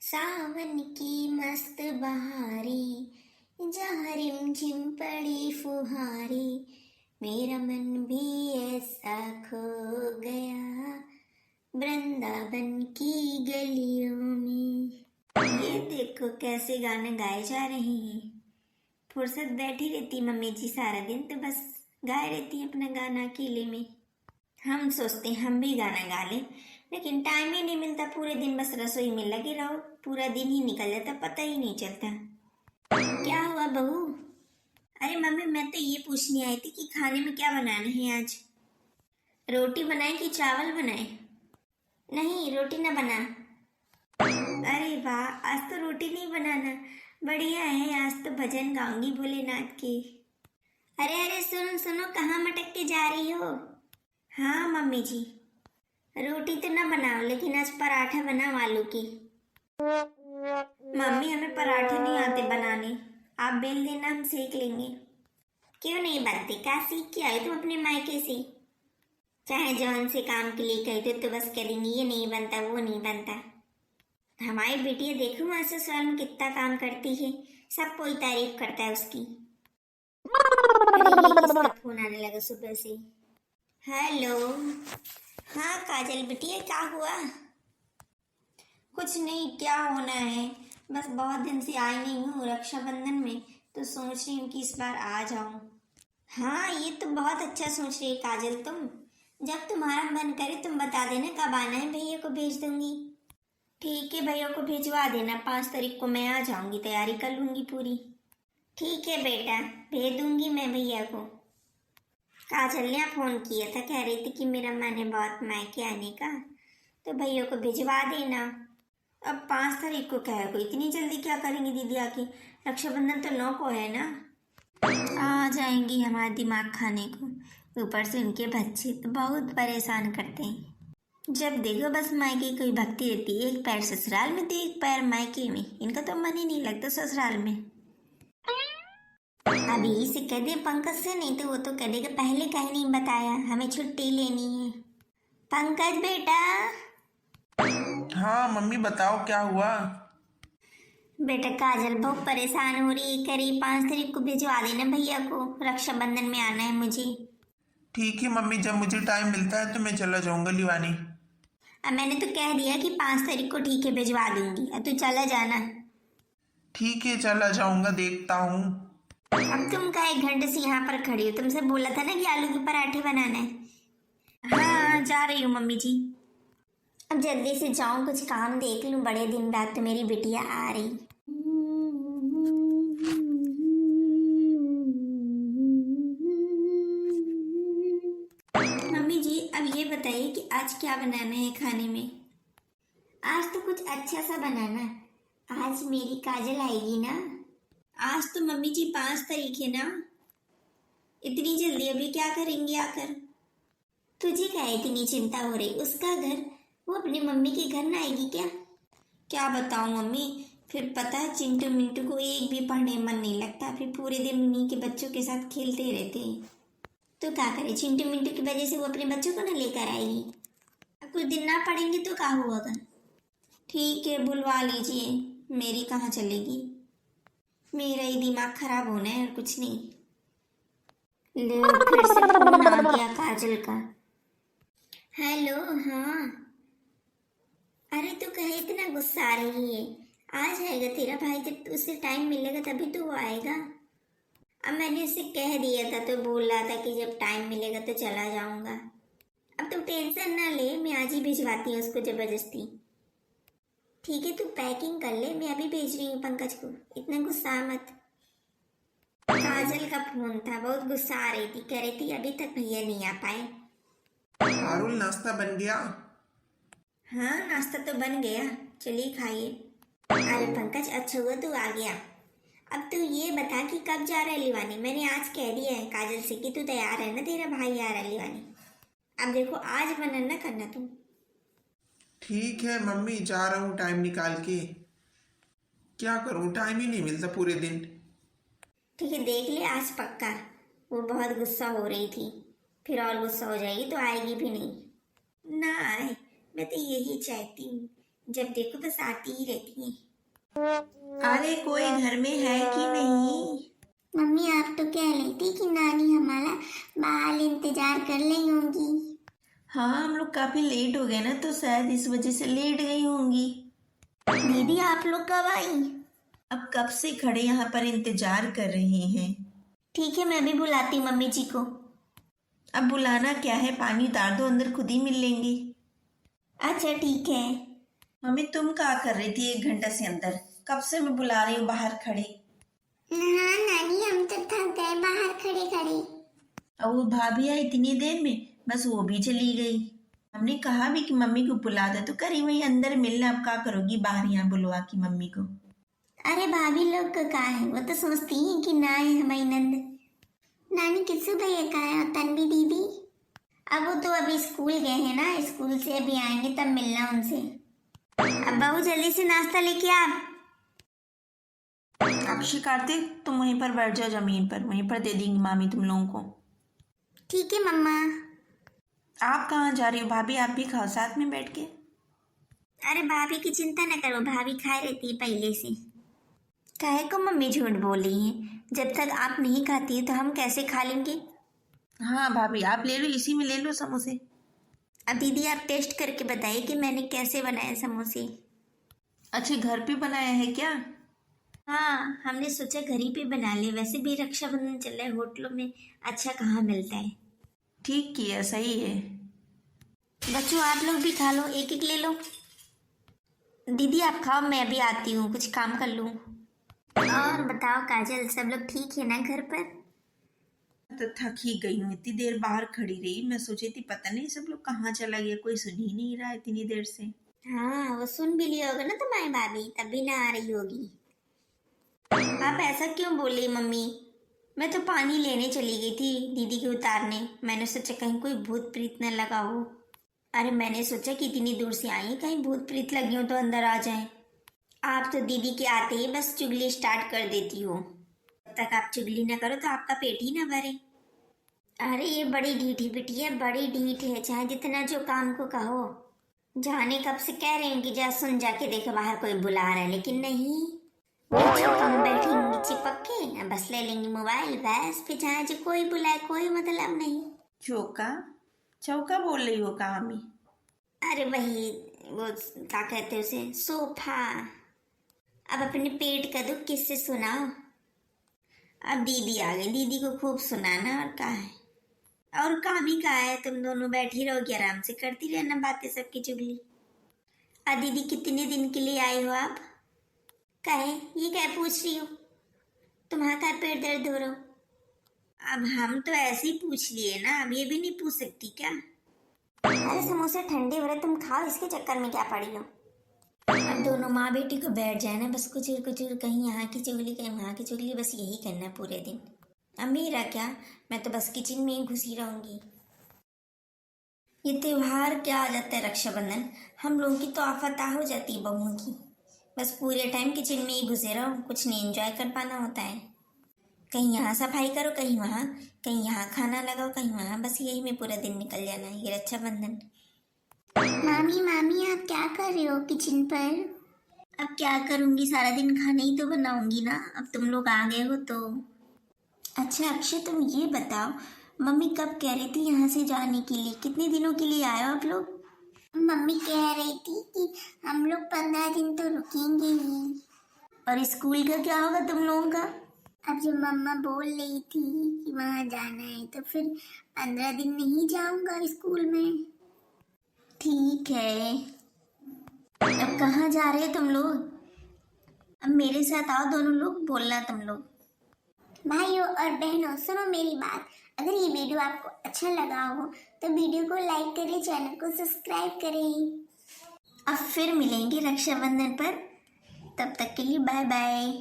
सावन की मस्त बहारी, जहाँ रिमझिम पड़ी फुहारी, मेरा मन भी ऐसा खो गया वृंदावन की गलियों में। ये देखो कैसे गाने गाए जा रहे हैं। फुर्सत बैठी रहती मम्मी जी सारा दिन, तो बस गाए रहती है अपना गाना अकेले में। हम सोचते हैं हम भी गाना गा लें, लेकिन टाइम ही नहीं मिलता। पूरे दिन बस रसोई में लगे रहो, पूरा दिन ही निकल जाता, पता ही नहीं चलता। क्या हुआ बहू? अरे मम्मी, मैं तो ये पूछने आई थी कि खाने में क्या बनाना है आज। रोटी बनाए कि चावल बनाए? नहीं, रोटी ना बना। अरे वाह, आज तो रोटी नहीं बनाना। बढ़िया है, आज तो भजन गाऊंगी भोलेनाथ के। अरे अरे सुनो सुनो, कहाँ मटक के जा रही हो? हाँ मम्मी जी, रोटी तो ना बनाओ, लेकिन आज पराठा बनाओ आलू की। मम्मी, हमें पराठे नहीं आते बनाने, आप बेल देना, हम सेक लेंगे। क्यों नहीं बनते? क्या सीख के आए तुम अपने मायके से? चाहे जौन से काम के लिए कहते तो बस करेंगी, ये नहीं बनता वो नहीं बनता। हमारी बेटियां देखो वहां ससुराल में कितना काम करती है, सब कोई तारीफ करता है उसकी। अरे ये किसका फोन आने लगा सुबह से? हेलो। हाँ काजल बिटिया, क्या हुआ? कुछ नहीं, क्या होना है, बस बहुत दिन से आई नहीं हूँ रक्षाबंधन में, तो सोच रही हूँ कि इस बार आ जाऊँ। हाँ ये तो बहुत अच्छा सोच रही है काजल तुम। जब तुम्हारा मन करे तुम बता देना कब आना है, भैया को भेज दूंगी। ठीक है, भैया को भिजवा देना, 5 तारीख को मैं आ जाऊंगी, तैयारी कर लूंगी पूरी। ठीक है बेटा, भेज दूंगी मैं भैया को। काजल ने फोन किया था, कह रही थी कि मेरा मन है बहुत मायके आने का, तो भैया को भिजवा देना। अब 5 तारीख को क्या है, कोई इतनी जल्दी क्या करेंगी दीदी आके? रक्षाबंधन तो 9 को है ना। आ जाएंगी हमारा दिमाग खाने को, ऊपर से उनके बच्चे तो बहुत परेशान करते हैं। जब देखो बस मायके की कोई भक्ति रहती है, एक पैर ससुराल में तो एक पैर मायके में, इनका तो मन ही नहीं लगता ससुराल में। अभी इसे कह दे पंकज से, नहीं तो वो तो कह देगा पहले कहीं नहीं बताया, हमें छुट्टी लेनी है। पंकज बेटा। हाँ मम्मी, बताओ क्या हुआ। बेटा काजल बहुत परेशान हो रही है, करीब 5 तारीख को भिजवा देना भैया को, रक्षाबंधन में आना है मुझे। ठीक है मम्मी, जब मुझे टाइम मिलता है तो मैं चला जाऊंगा लिवानी। अब मैंने तो कह दिया कि 5 तारीख को ठीक है भिजवा दूंगी, अब तू चला जाना। ठीक है, चला जाऊंगा, देखता हूँ। अब तुम का 1 घंटे से यहाँ पर खड़ी हो, तुमसे बोला था ना कि आलू के पराठे बनाना है। हाँ जा रही हूँ मम्मी जी। अब जल्दी से जाऊँ, कुछ काम देख लूँ, बड़े दिन बाद तो मेरी बिटिया आ रही। मम्मी जी, अब ये बताइए कि आज क्या बनाना है खाने में? आज तो कुछ अच्छा सा बनाना, आज मेरी काजल आएगी ना। आज तो मम्मी जी 5 तारीख है ना, इतनी जल्दी अभी क्या करेंगे आकर? तुझे क्या इतनी चिंता हो रही, उसका घर, वो अपनी मम्मी के घर ना आएगी क्या? क्या बताऊं मम्मी, फिर पता है चिंटू मिंटू को एक भी पढ़ने मन नहीं लगता, फिर पूरे दिन उन्हीं के बच्चों के साथ खेलते रहते हैं। तो क्या करे, चिंटू मिंटू की वजह से वो अपने बच्चों को ना लेकर आएगी। अब कुछ दिन ना पढ़ेंगे तो क्या हुआ? ठीक है बुलवा लीजिए, मेरी कहाँ चलेगी, मेरा ही दिमाग खराब होना है और कुछ नहीं। ले फिर से फोन आ गया काजल का। हेलो। हाँ। अरे तू कहे इतना गुस्सा आ रही है, आ जाएगा तेरा भाई, जब उससे टाइम मिलेगा तभी तो वो आएगा। अब मैंने उससे कह दिया था, तो बोल रहा था कि जब टाइम मिलेगा तो चला जाऊंगा। अब तू टेंशन ना ले, मैं आज ही भिजवाती हूँ उसको जबरदस्ती। ठीक है तू पैकिंग कर ले, मैं अभी भेज रही हूँ पंकज को, इतना गुस्सा मत। काजल का फोन था, बहुत गुस्सा आ रही थी, कह रही थी अभी तक भैया नहीं आ पाए। पारुल, नाश्ता बन गया? हाँ नाश्ता तो बन गया, चलिए खाइए। अरे पंकज, अच्छा हुआ तू आ गया। अब तू ये बता कि कब जा रहा है लिवानी? मैंने आज कह दिया है काजल से कि तू तैयार है ना, तेरा भाई आ रहा है लिवानी। अब देखो आज मना ना करना तुम। ठीक है मम्मी, जा रहा हूँ टाइम निकाल के। क्या करूँ, टाइम ही नहीं मिलता पूरे दिन। ठीक है देख ले, आज पक्का। वो बहुत गुस्सा हो रही थी, फिर और गुस्सा हो जाएगी तो आएगी भी नहीं। ना आए, मैं तो यही चाहती हूँ जब देखो बस आती ही रहती है। अरे कोई घर में है कि नहीं? मम्मी आप तो कह रही थी कि नानी हमारा बाहर इंतजार कर रही होंगी। हाँ, हम लोग काफी लेट हो गए ना, तो शायद इस वजह से लेट गई होंगी। दीदी आप लोग कब आई? अब कब से खड़े यहाँ पर इंतजार कर रहे हैं। ठीक है मैं भी बुलाती हूँ मम्मी जी को। अब बुलाना क्या है, पानी उतार दो, अंदर खुद ही मिल लेंगे। अच्छा ठीक है। मम्मी तुम क्या कर रही थी 1 घंटा से अंदर? कब से मैं बुला रही हूँ बाहर खड़े। हाँ नानी हम तो थक गए बाहर खड़े खड़े। अब वो भाभी आई इतनी देर में, बस वो भी चली गई। हमने कहा भी कि मम्मी को बुला दे, तो करी वही अंदर मिलना। अब क्या करोगी बाहर यहाँ बुलवा की मम्मी को? अरे भाभी लोग का कहा है, वो तो सोचती हैं कि ना है हमारी नंद। नानी किसु भैया का है और तन्वी दीदी? अब वो तो अभी स्कूल गए हैं ना, स्कूल से अभी आएंगे तब मिलना उनसे। अब बहू जल्दी से नाश्ता लेके आ। अक्षय कार्तिक तुम वहीं पर बैठ जाओ, जमीन पर, वहीं पर दे देंगी मामी तुम लोगों को। ठीक है मम्मा। आप कहाँ जा रही हो भाभी? आप भी खाओ साथ में बैठ के। अरे भाभी की चिंता न करो, भाभी खाए रहती है पहले से। काहे को मम्मी झूठ बोल रही है? जब तक आप नहीं खाती है तो हम कैसे खा लेंगे? हाँ भाभी आप ले लो, इसी में ले लो समोसे। अब दीदी आप टेस्ट करके बताइए कि मैंने कैसे बनाए समोसे। अच्छा घर पे बनाया है क्या? हाँ हमने सोचा घर ही पे बना ले, वैसे भी रक्षाबंधन चल रहा है, होटलों में अच्छा कहाँ मिलता है। ठीक किया, सही है। बच्चों आप लोग भी खा लो, एक एक ले लो। दीदी आप खाओ, मैं भी आती हूँ कुछ काम कर लूँ। और बताओ काजल, सब लोग ठीक है ना घर पर? तो थक ही गई हूँ, इतनी देर बाहर खड़ी रही। मैं सोची थी पता नहीं सब लोग कहाँ चला गया, कोई सुन ही नहीं रहा इतनी देर से। हाँ वो सुन भी लिया होगा ना तुम्हारी भाभी, तभी ना आ रही होगी। आप ऐसा क्यों बोली मम्मी? मैं तो पानी लेने चली गई थी दीदी के उतारने, मैंने सोचा कहीं कोई भूत प्रीत न लगा हो। अरे मैंने सोचा कि इतनी दूर से आई हैं, कहीं भूत प्रीत लगी हो तो अंदर आ जाए। आप तो दीदी के आते ही बस चुगली स्टार्ट कर देती हो। जब तक आप चुगली ना करो तो आपका पेट ही ना भरे। अरे ये बड़ी ढीठी पिटी है, बड़ी ढीठ है, चाहे जितना जो काम को कहो। जाने कब से कह रही हूँ कि जा सुन जाके देखो बाहर कोई बुला रहा है, लेकिन नहीं। वो हम बैठेंगी चिपक के, बस ले लेंगी मोबाइल, बस फिर चाहे जो कोई बुलाए कोई मतलब नहीं। चौका चौका बोल रही हो का मम्मी? अरे वही वो क्या कहते हैं उसे, सोफा। अब अपने पेट का दुख किससे सुनाओ? अब दीदी आ गई, दीदी को खूब सुनाना और क्या है। और काम ही क्या है, तुम दोनों बैठी रहोगी आराम से, करती रहना बातें सबकी चुगली। दीदी कितने दिन के लिए आई हो आप? कहे ये क्या पूछ रही हो? तुम्हारा क्या पेट दर्द हो रहा हो? अब हम तो ऐसे ही पूछ लिए ना, अब ये भी नहीं पूछ सकती क्या? अरे समोसे ठंडे हो रहे, तुम खाओ, इसके चक्कर में क्या पड़ी हो? अब दोनों माँ बेटी को बैठ जाए ना, बस कुचुर कुचुर, कहीं यहाँ की चुगली कहीं वहाँ की चुगली, बस यही करना पूरे दिन। अब मेरा क्या, मैं तो बस किचन में ही घुसी रहूंगी। ये त्योहार क्या आ जाता है रक्षाबंधन, हम लोगों की तो आफत हो जाती है बहुओं की। बस पूरे टाइम किचन में ही घुसे रहो, कुछ नहीं एंजॉय कर पाना होता है। कहीं यहाँ सफाई करो, कहीं वहाँ, कहीं यहाँ खाना लगाओ, कहीं वहाँ, बस यही में पूरा दिन निकल जाना है ये रक्षाबंधन। मामी मामी आप क्या कर रहे हो किचन पर? अब क्या करूँगी, सारा दिन खाना ही तो बनाऊंगी ना, अब तुम लोग आ गए हो तो। अच्छा अक्षय तुम ये बताओ, मम्मी कब कह रही थी यहाँ से जाने के लिए, कितने दिनों के लिए आए हो आप लोग? मम्मी कह रही थी कि हम लोग 15 दिन तो रुकेंगे ही। और स्कूल का क्या होगा तुम लोगों का? अब जब मम्मा बोल रही थी कि वहाँ जाना है तो फिर 15 दिन नहीं जाऊंगा स्कूल में। ठीक है, अब कहाँ जा रहे हो तुम लोग? अब मेरे साथ आओ दोनों लोग, बोलना तुम लोग। भाइयों और बहनों सुनो मेरी बात, अगर ये वीडियो आपको अच्छा लगा हो तो वीडियो को लाइक करें, चैनल को सब्सक्राइब करें। अब फिर मिलेंगे रक्षाबंधन पर, तब तक के लिए बाय बाय।